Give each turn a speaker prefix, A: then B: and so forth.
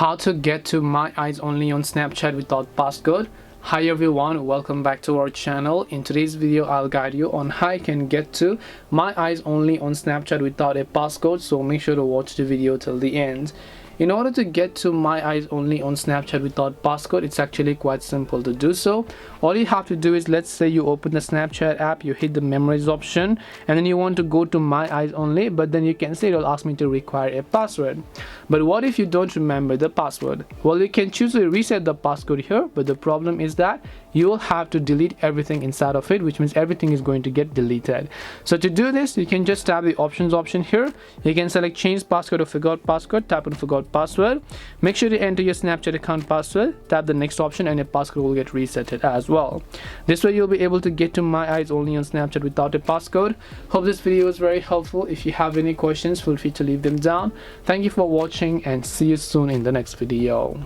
A: How to get to my eyes only on Snapchat without passcode. Hi everyone, welcome back to our channel. In today's video I'll guide you on how you can get to my eyes only on Snapchat without a passcode, so make sure to watch the video till the end. In order to get to my eyes only on Snapchat without passcode, it's actually quite simple to do so. All you have to do is, let's say you open the Snapchat app, you hit the memories option, and then you want to go to my eyes only, but then you can say it'll ask me to require a password. But what if you don't remember the password? Well, you can choose to reset the passcode here, but the problem is that you will have to delete everything inside of it, which means everything is going to get deleted. So to do this, you can just tap the options option here. You can select change passcode or forgot passcode, tap on forgot password. Make sure to enter your Snapchat account password, tap the next option, and your passcode will get resetted as well. This way you'll be able to get to my eyes only on Snapchat without a passcode. Hope this video was very helpful. If you have any questions, feel free to leave them down. Thank you for watching and see you soon in the next video.